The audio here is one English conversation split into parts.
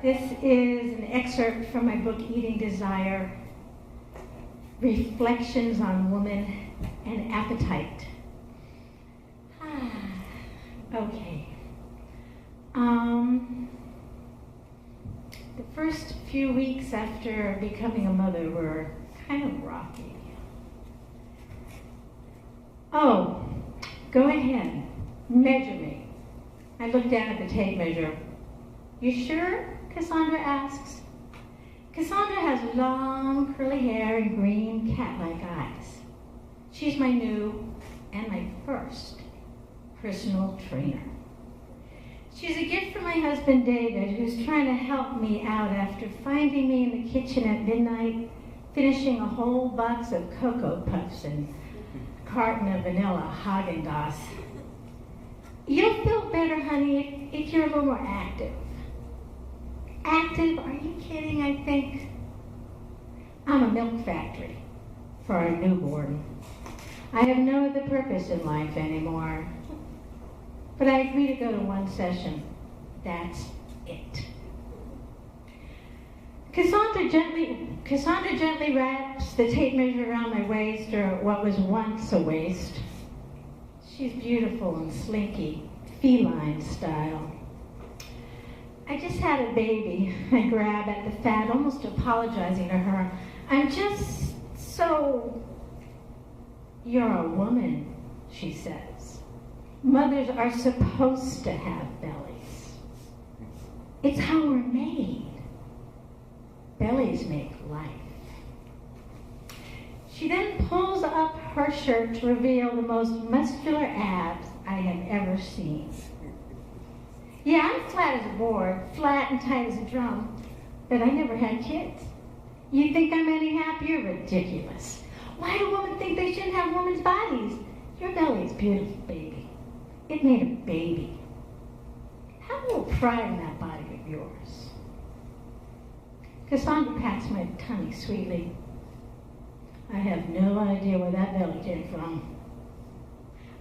This is an excerpt from my book, Eating Desire, Reflections on Woman and Appetite. Okay. The first few weeks after becoming a mother were kind of rocky. Oh, go ahead, measure me. I looked down at the tape measure. You sure? Cassandra asks. Cassandra has long curly hair and green cat-like eyes. She's my new and my first personal trainer. She's a gift from my husband David, who's trying to help me out after finding me in the kitchen at midnight, finishing a whole box of Cocoa Puffs and a carton of vanilla Haagen-Dazs. You'll feel better, honey, if you're a little more active. Active? Are you kidding, I think? I'm a milk factory for our newborn. I have no other purpose in life anymore. But I agree to go to one session. That's it. Cassandra gently wraps the tape measure around my waist, or what was once a waist. She's beautiful and slinky, feline style. I just had a baby. I grab at the fat, almost apologizing to her. I'm just so... You're a woman, she says. Mothers are supposed to have bellies. It's how we're made. Bellies make life. She then pulls up her shirt to reveal the most muscular abs I have ever seen. Yeah, I'm flat as a board, flat and tight as a drum, but I never had kids. You think I'm any happier? Ridiculous. Why do women think they shouldn't have women's bodies? Your belly's beautiful, baby. It made a baby. Have a little pride in that body of yours. Cassandra pats my tummy sweetly. I have no idea where that belly came from.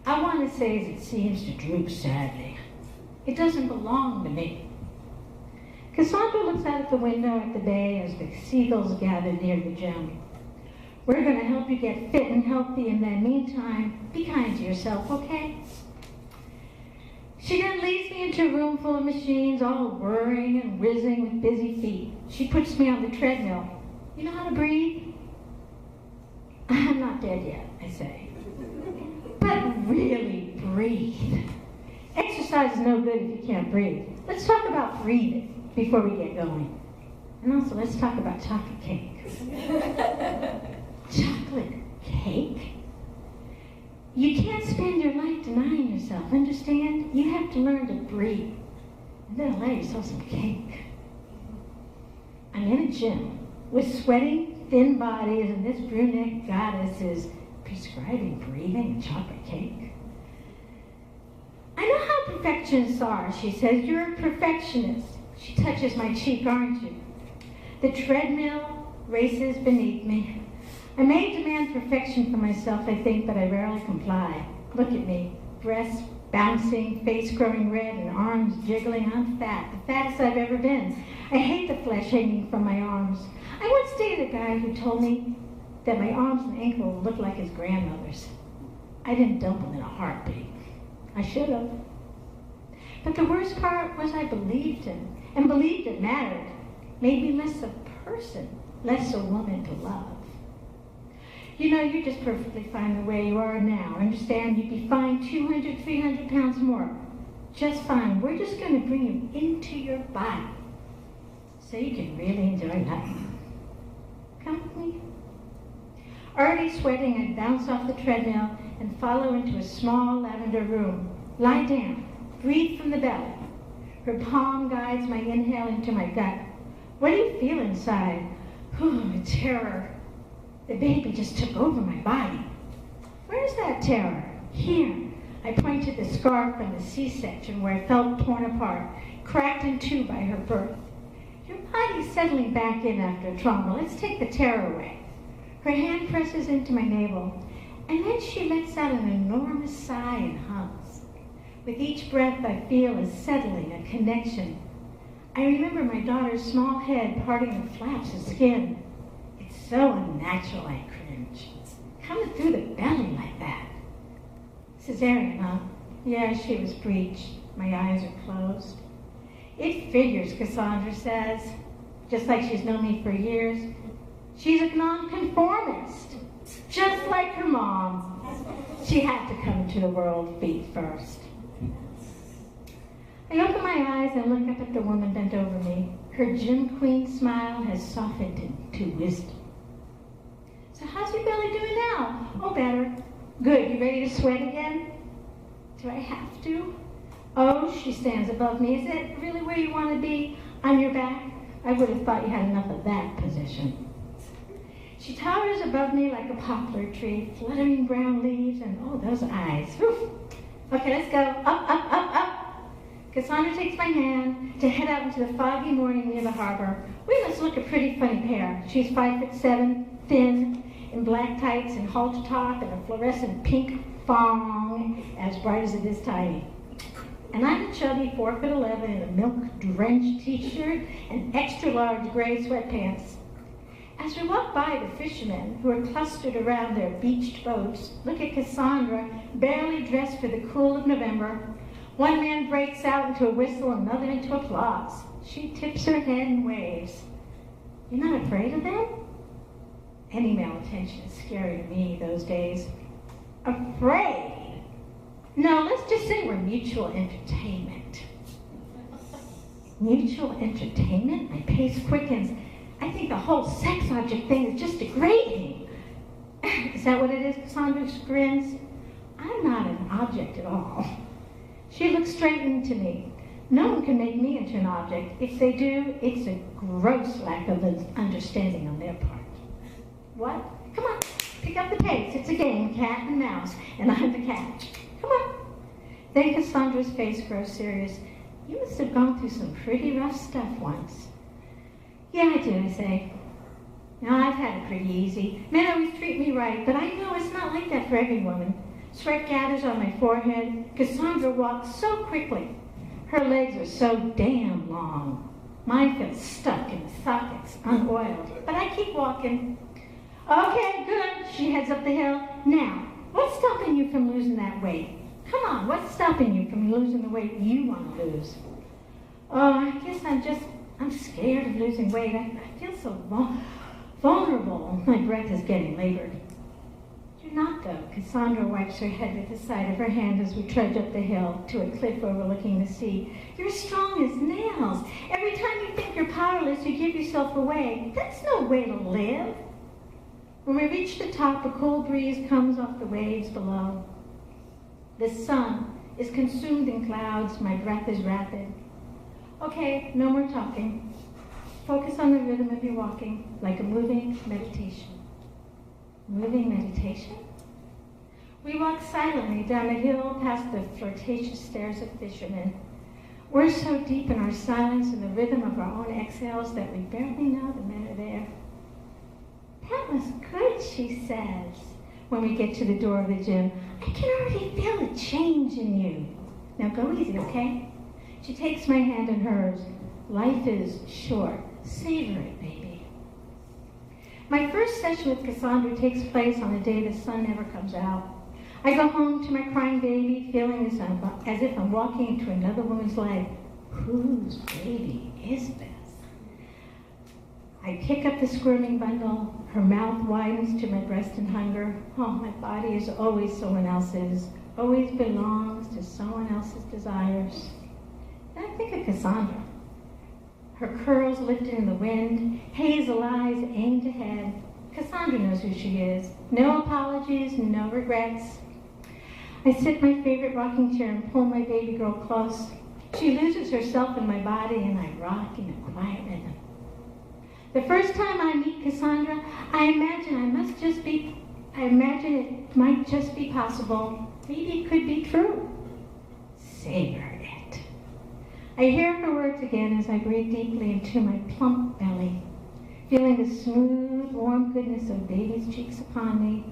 I want to say as it seems to droop sadly. It doesn't belong to me. Cassandra looks out at the window at the bay as the seagulls gather near the gym. We're going to help you get fit and healthy. In the meantime, be kind to yourself, okay? She then leads me into a room full of machines, all whirring and whizzing with busy feet. She puts me on the treadmill. You know how to breathe? I'm not dead yet, I say. But really breathe. Exercise is no good if you can't breathe. Let's talk about breathing before we get going. And also, let's talk about chocolate cake. Chocolate cake? You can't spend your life denying yourself, understand? You have to learn to breathe. And then allow yourself some cake. I'm in a gym with sweating, thin bodies, and this brunette goddess is prescribing breathing and chocolate cake. I know how perfectionists are, she says. You're a perfectionist. She touches my cheek, aren't you? The treadmill races beneath me. I may demand perfection for myself, I think, but I rarely comply. Look at me, breasts bouncing, face growing red, and arms jiggling. I'm fat, the fattest I've ever been. I hate the flesh hanging from my arms. I once dated a guy who told me that my arms and ankles looked like his grandmother's. I didn't dump him in a heartbeat. I should have. But the worst part was I believed him, and believed it mattered. Made me less a person, less a woman to love. You know, you're just perfectly fine the way you are now. Understand, you'd be fine 200, 300 pounds more. Just fine. We're just going to bring you into your body so you can really enjoy life. Come with me. Already sweating, I bounce off the treadmill and follow into a small lavender room. Lie down. Breathe from the belly. Her palm guides my inhale into my gut. What do you feel inside? Whew, terror. The baby just took over my body. Where's that terror? Here. I point to the scar from the C-section where I felt torn apart, cracked in two by her birth. Your body's settling back in after trauma. Let's take the terror away. Her hand presses into my navel, and then she lets out an enormous sigh and hums. With each breath, I feel a settling, a connection. I remember my daughter's small head parting the flaps of skin. It's so unnatural, I cringe. It's coming through the belly like that. Cesarean, huh? Yeah, she was breached. My eyes are closed. It figures, Cassandra says, just like she's known me for years. She's a nonconformist, just like her mom. She had to come into the world feet first. I open my eyes and look up at the woman bent over me. Her gym queen smile has softened into wisdom. So how's your belly doing now? Oh, better. Good, you ready to sweat again? Do I have to? Oh, she stands above me. Is it really where you want to be? On your back? I would have thought you had enough of that position. She towers above me like a poplar tree, fluttering brown leaves, and oh, those eyes. Whew. Okay, let's go. Up, up, up, up. Cassandra takes my hand to head out into the foggy morning near the harbor. We must look a pretty funny pair. She's 5'7", thin, in black tights and halter top and a fluorescent pink thong as bright as it is tiny. And I'm a chubby 4'11" in a milk-drenched t-shirt and extra-large gray sweatpants. As we walk by the fishermen who are clustered around their beached boats, look at Cassandra, barely dressed for the cool of November. One man breaks out into a whistle, another into applause. She tips her head and waves. You're not afraid of them? Any male attention is scary to me those days. Afraid? No, let's just say we're mutual entertainment. Mutual entertainment? My pace quickens. I think the whole sex object thing is just degrading. Is that what it is? Cassandra grins. I'm not an object at all. She looks straight into me. No one can make me into an object. If they do, it's a gross lack of understanding on their part. What? Come on, pick up the pace. It's a game, cat and mouse, and I'm the cat. Come on. Then Cassandra's face grows serious. You must have gone through some pretty rough stuff once. Yeah, I do, I say. Now, I've had it pretty easy. Men always treat me right, but I know it's not like that for every woman. Sweat gathers on my forehead. Cassandra walks so quickly. Her legs are so damn long. Mine feels stuck in the sockets, unoiled. But I keep walking. Okay, good. She heads up the hill. Now, what's stopping you from losing that weight? Come on, what's stopping you from losing the weight you want to lose? Oh, I guess I'm scared of losing weight. I feel so vulnerable. My breath is getting labored. You're not, though. Cassandra wipes her head with the side of her hand as we trudge up the hill to a cliff overlooking the sea. You're strong as nails. Every time you think you're powerless, you give yourself away. That's no way to live. When we reach the top, a cool breeze comes off the waves below. The sun is consumed in clouds. My breath is rapid. Okay, no more talking. Focus on the rhythm of your walking, like a moving meditation. Moving meditation? We walk silently down the hill past the flirtatious stares of fishermen. We're so deep in our silence and the rhythm of our own exhales that we barely know the men are there. That was good, she says, when we get to the door of the gym. I can already feel a change in you. Now go easy, okay? She takes my hand in hers. Life is short. Savor it, baby. My first session with Cassandra takes place on a day the sun never comes out. I go home to my crying baby, feeling as if I'm walking into another woman's life. Whose baby is this? I pick up the squirming bundle. Her mouth widens to my breast in hunger. Oh, my body is always someone else's, always belongs to someone else's desires. Then I think of Cassandra. Her curls lifted in the wind, hazel eyes aimed ahead. Cassandra knows who she is. No apologies, no regrets. I sit in my favorite rocking chair and pull my baby girl close. She loses herself in my body and I rock in a quiet rhythm. The first time I meet Cassandra, I imagine it might just be possible. Maybe it could be true. Savor it. I hear her words again as I breathe deeply into my plump belly, feeling the smooth, warm goodness of baby's cheeks upon me,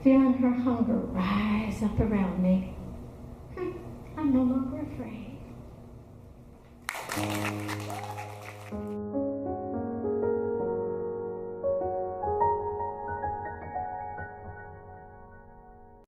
feeling her hunger rise up around me. I'm no longer afraid.